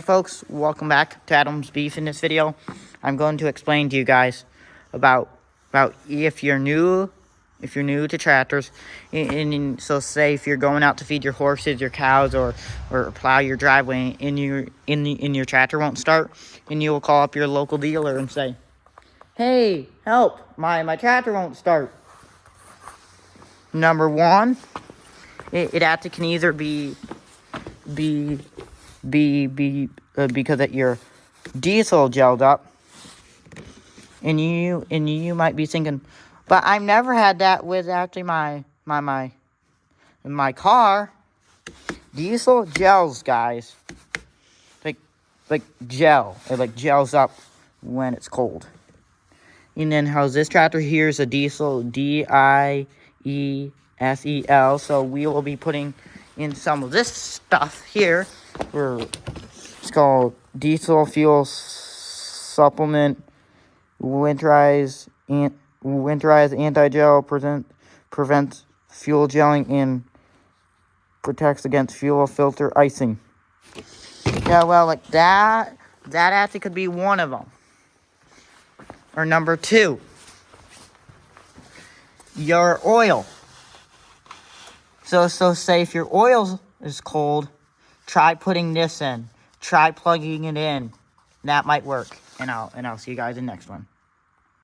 Folks, welcome back to Adam's Beef. In this video, I'm going to explain to you guys about if you're new to tractors, and so say if you're going out to feed your horses, your cows, or plow your driveway, and your tractor won't start, and you will call up your local dealer and say, "Hey, help! My tractor won't start." Number one, it actually can either be because that your diesel gelled up, and you might be thinking, but I've never had that with actually my car. Diesel gels, guys, like gel. It like gels up when it's cold. And then how's this tractor here is a diesel, DIESEL. So we will be putting in some of this stuff here. It's called diesel fuel supplement, winterized anti-gel, prevents fuel gelling and protects against fuel filter icing. Yeah, well, like that actually could be one of them. Or number two, your oil. So say if your oil is cold, try putting this in. Try plugging it in. That might work. And I'll see you guys in the next one.